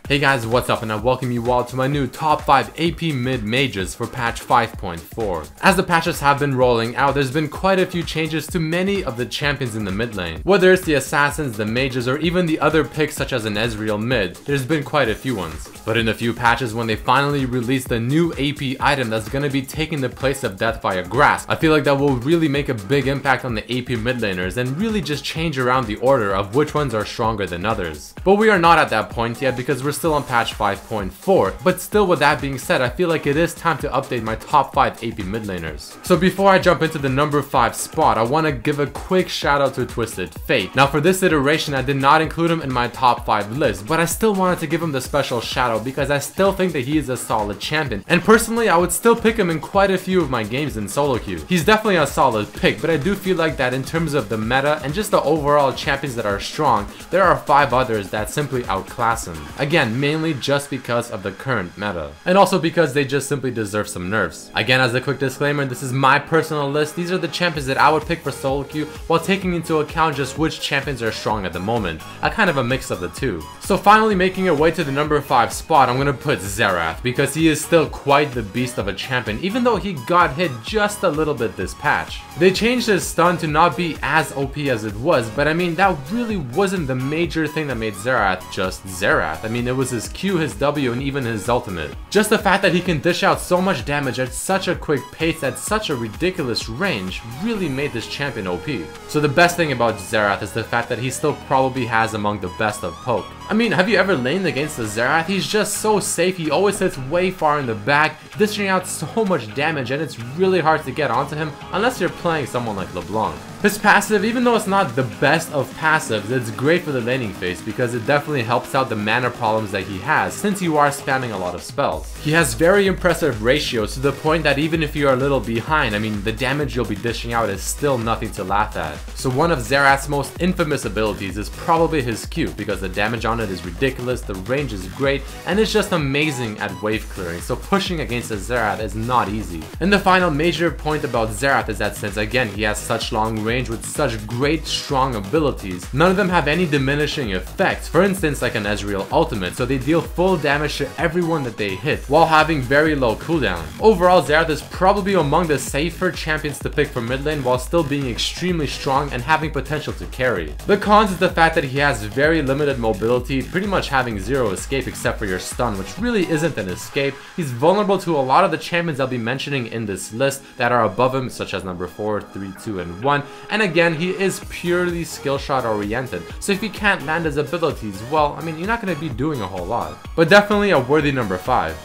Hey guys, what's up, and I welcome you all to my new top 5 AP mid mages for patch 5.4. As the patches have been rolling out, there's been quite a few changes to many of the champions in the mid lane. Whether it's the assassins, the mages, or even the other picks such as an Ezreal mid, there's been quite a few ones. But in a few patches, when they finally release the new AP item that's gonna be taking the place of Death via Grasp, I feel like that will really make a big impact on the AP mid laners and really just change around the order of which ones are stronger than others. But we are not at that point yet because we're still on patch 5.4, but still, with that being said, I feel like it is time to update my top 5 AP mid laners. So before I jump into the number 5 spot, I want to give a quick shout out to Twisted Fate. Now for this iteration, I did not include him in my top 5 list, but I still wanted to give him the special shout out because I still think that he is a solid champion, and personally I would still pick him in quite a few of my games in solo queue. He's definitely a solid pick, but I do feel like that in terms of the meta and just the overall champions that are strong, there are 5 others that simply outclass him. Again, mainly just because of the current meta, and also because they just simply deserve some nerfs. Again, as a quick disclaimer, this is my personal list. These are the champions that I would pick for solo queue while taking into account just which champions are strong at the moment. A kind of a mix of the two. So finally making our way to the number 5 spot, I'm gonna put Xerath because he is still quite the beast of a champion, even though he got hit just a little bit this patch. They changed his stun to not be as OP as it was, but I mean that really wasn't the major thing that made Xerath just Xerath. I mean, it was his Q, his W, and even his ultimate. Just the fact that he can dish out so much damage at such a quick pace at such a ridiculous range really made this champion OP. So the best thing about Xerath is the fact that he still probably has among the best of poke. I mean, have you ever laned against the Xerath? He's just so safe. He always sits way far in the back, dishing out so much damage, and it's really hard to get onto him unless you're playing someone like Leblanc. His passive, even though it's not the best of passives, it's great for the laning phase because it definitely helps out the mana problems that he has since you are spamming a lot of spells. He has very impressive ratios to the point that even if you are a little behind, I mean, the damage you'll be dishing out is still nothing to laugh at. So one of Xerath's most infamous abilities is probably his Q because the damage on it is ridiculous, the range is great, and it's just amazing at wave clearing, so pushing against a Xerath is not easy. And the final major point about Xerath is that since again he has such long range with such great strong abilities, none of them have any diminishing effects, for instance like an Ezreal ultimate, so they deal full damage to everyone that they hit while having very low cooldown. Overall, Xerath is probably among the safer champions to pick for mid lane while still being extremely strong and having potential to carry. The cons is the fact that he has very limited mobility, pretty much having zero escape except for your stun, which really isn't an escape. He's vulnerable to a lot of the champions I'll be mentioning in this list that are above him, such as number 4, 3, 2, and 1. And again, he is purely skill shot oriented, so if he can't land his abilities, well, I mean, you're not going to be doing a whole lot. But definitely a worthy number 5.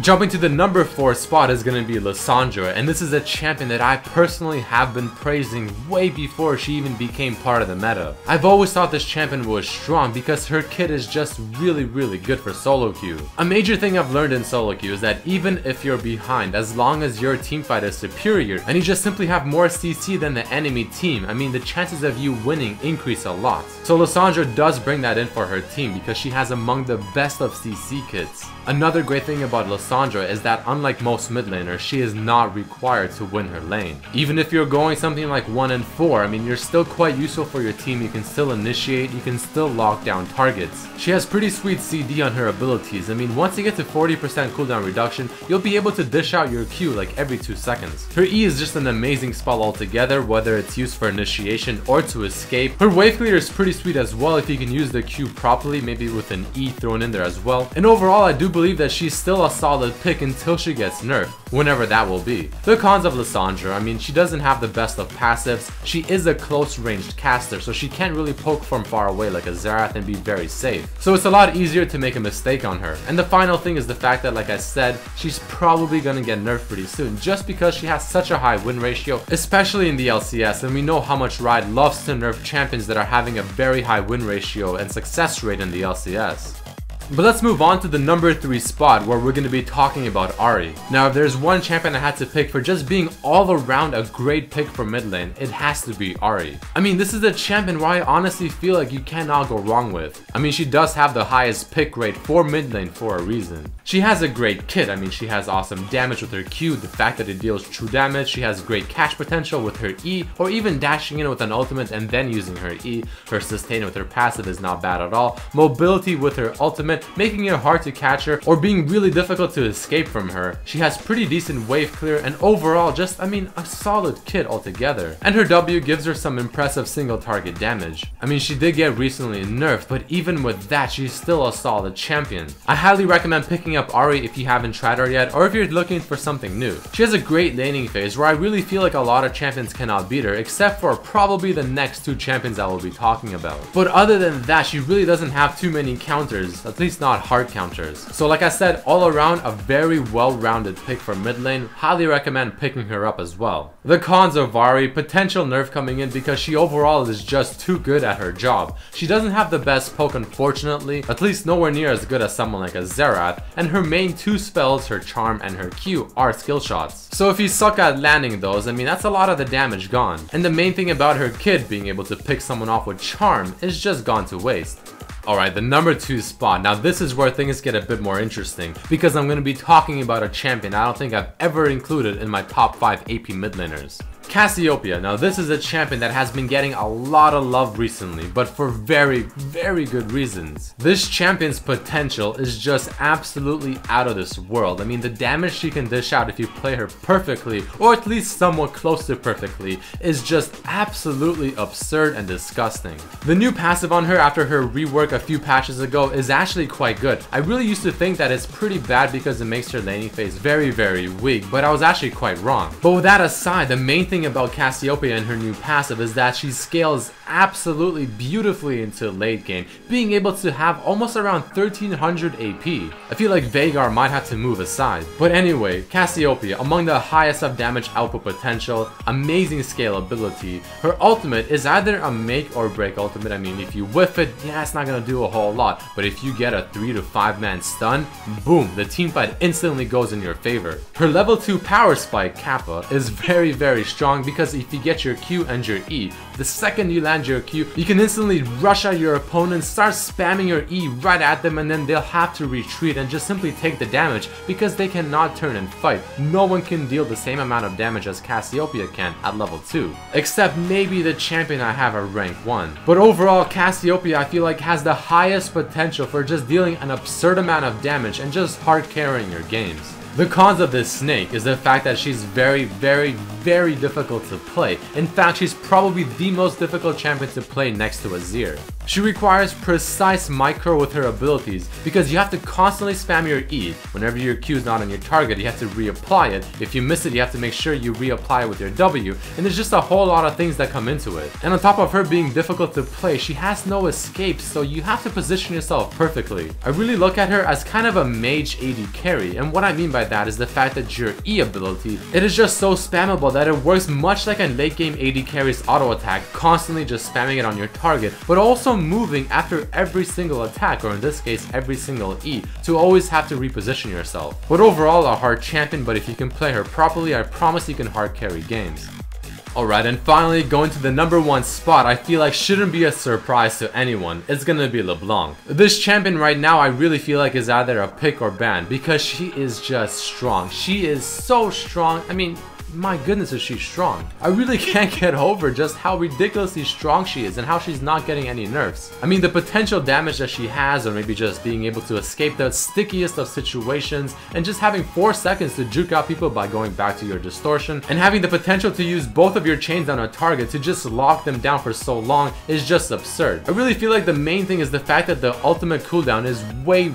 Jumping to the number 4 spot is going to be Lissandra, and this is a champion that I personally have been praising way before she even became part of the meta. I've always thought this champion was strong because her kit is just really good for solo queue. A major thing I've learned in solo queue is that even if you're behind, as long as your teamfight is superior and you just simply have more CC than the enemy team, I mean the chances of you winning increase a lot. So Lissandra does bring that in for her team because she has among the best of CC kits. Another great thing about Lissandra is that unlike most mid laners, she is not required to win her lane. Even if you're going something like 1 and 4, I mean you're still quite useful for your team, you can still initiate, you can still lock down targets. She has pretty sweet CD on her abilities. I mean once you get to 40% cooldown reduction, you'll be able to dish out your Q like every 2 seconds. Her E is just an amazing spell altogether, whether it's used for initiation or to escape. Her wave clear is pretty sweet as well if you can use the Q properly, maybe with an E thrown in there as well. And overall I do believe that she's still a solid pick until she gets nerfed, whenever that will be. The cons of Lissandra, I mean she doesn't have the best of passives, she is a close ranged caster, so she can't really poke from far away like a Xerath and be very safe. So it's a lot easier to make a mistake on her. And the final thing is the fact that, like I said, she's probably gonna get nerfed pretty soon just because she has such a high win ratio, especially in the LCS, and we know how much Riot loves to nerf champions that are having a very high win ratio and success rate in the LCS. But let's move on to the number 3 spot where we're going to be talking about Ahri. Now if there's one champion I had to pick for just being all around a great pick for mid lane, it has to be Ahri. I mean this is a champion where I honestly feel like you cannot go wrong with. I mean she does have the highest pick rate for mid lane for a reason. She has a great kit, I mean she has awesome damage with her Q, the fact that it deals true damage, she has great catch potential with her E, or even dashing in with an ultimate and then using her E. Her sustain with her passive is not bad at all. Mobility with her ultimate ultimate, making it hard to catch her or being really difficult to escape from her. She has pretty decent wave clear and overall just, a solid kit altogether. And her W gives her some impressive single target damage. She did get recently nerfed, but even with that, she's still a solid champion. I highly recommend picking up Ahri if you haven't tried her yet, or if you're looking for something new. She has a great laning phase where I really feel like a lot of champions cannot beat her, except for probably the next two champions I will be talking about. But other than that, she really doesn't have too many counters, at least not hard counters. So like I said, all around a very well-rounded pick for mid lane. Highly recommend picking her up as well. The cons of Ahri: potential nerf coming in because she overall is just too good at her job. She doesn't have the best poke, unfortunately, at least nowhere near as good as someone like a Xerath, and her main two spells, her charm and her Q, are skill shots. So if you suck at landing those, that's a lot of the damage gone. And the main thing about her kit being able to pick someone off with charm is just gone to waste. Alright, the number 2 spot. Now this is where things get a bit more interesting, because I'm going to be talking about a champion I don't think I've ever included in my top 5 AP mid laners. Cassiopeia. Now this is a champion that has been getting a lot of love recently, but for very good reasons. This champion's potential is just absolutely out of this world. The damage she can dish out if you play her perfectly, or at least somewhat close to perfectly, is just absolutely absurd and disgusting. The new passive on her after her rework a few patches ago is actually quite good. I really used to think that it's pretty bad because it makes her laning phase very weak, but I was actually quite wrong. But with that aside, the main thing about Cassiopeia and her new passive is that she scales absolutely beautifully into late game, being able to have almost around 1300 AP. I feel like Veigar might have to move aside. But anyway, Cassiopeia, among the highest of damage output potential, amazing scalability. Her ultimate is either a make or break ultimate. If you whiff it, yeah, it's not gonna do a whole lot, but if you get a 3 to 5 man stun, boom, the teamfight instantly goes in your favor. Her level 2 power spike, Kappa, is very strong because if you get your Q and your E, the second you land your Q, you can instantly rush at your opponent, start spamming your E right at them, and then they'll have to retreat and just simply take the damage because they cannot turn and fight. No one can deal the same amount of damage as Cassiopeia can at level 2, except maybe the champion I have at rank 1. But overall, Cassiopeia I feel like has the highest potential for just dealing an absurd amount of damage and just hard carrying your games. The cons of this snake is the fact that she's very difficult to play. In fact, she's probably the most difficult champion to play next to Azir. She requires precise micro with her abilities because you have to constantly spam your E. Whenever your Q is not on your target, you have to reapply it. If you miss it, you have to make sure you reapply it with your W, and there's just a whole lot of things that come into it. And on top of her being difficult to play, she has no escapes, so you have to position yourself perfectly. I really look at her as kind of a mage AD carry, and what I mean by that is the fact that your E ability, it is just so spammable that it works much like a late game AD carry's auto attack, constantly just spamming it on your target, but also moving after every single attack, or in this case every single E, to always have to reposition yourself. But overall a hard champion, but if you can play her properly, I promise you can hard carry games. Alright, and finally going to the number 1 spot I feel like shouldn't be a surprise to anyone. It's gonna be Leblanc. This champion right now I really feel like is either a pick or ban because she is just strong. She is so strong. My goodness, is she strong. I really can't get over just how ridiculously strong she is and how she's not getting any nerfs. The potential damage that she has, or maybe just being able to escape the stickiest of situations and just having 4 seconds to juke out people by going back to your distortion, and having the potential to use both of your chains on a target to just lock them down for so long is just absurd. I really feel like the main thing is the fact that the ultimate cooldown is way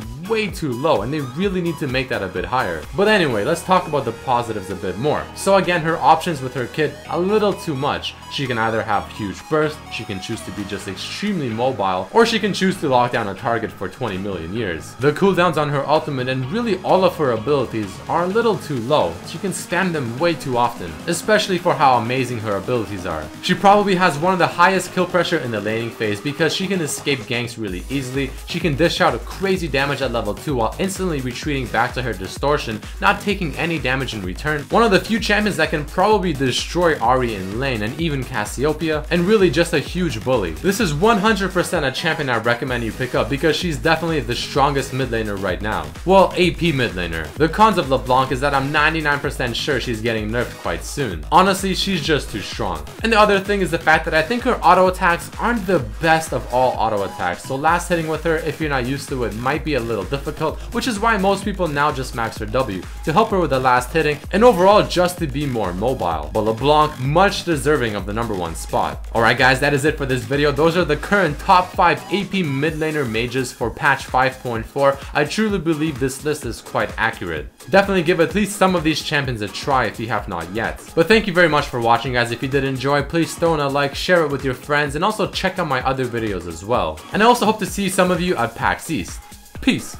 too low, and they really need to make that a bit higher. But anyway, let's talk about the positives a bit more. So again, her options with her kit, a little too much. She can either have huge burst, she can choose to be just extremely mobile, or she can choose to lock down a target for 20 million years. The cooldowns on her ultimate and really all of her abilities are a little too low. She can spam them way too often, especially for how amazing her abilities are. She probably has one of the highest kill pressure in the laning phase because she can escape ganks really easily. She can dish out a crazy damage at level level 2 while instantly retreating back to her distortion, not taking any damage in return. One of the few champions that can probably destroy Ahri in lane and even Cassiopeia, and really just a huge bully. This is 100% a champion I recommend you pick up because she's definitely the strongest mid laner right now. Well, AP mid laner. The cons of Leblanc is that I'm 99% sure she's getting nerfed quite soon. Honestly, she's just too strong. And the other thing is the fact that I think her auto attacks aren't the best of all auto attacks, so last hitting with her, if you're not used to it, might be a little difficult, which is why most people now just max her W, to help her with the last hitting, and overall just to be more mobile. But Leblanc, much deserving of the #1 spot. Alright guys, that is it for this video. Those are the current top 5 AP mid laner mages for patch 5.4. I truly believe this list is quite accurate. Definitely give at least some of these champions a try if you have not yet. But thank you very much for watching guys. If you did enjoy, please throw in a like, share it with your friends, and also check out my other videos as well. And I also hope to see some of you at PAX East. Peace!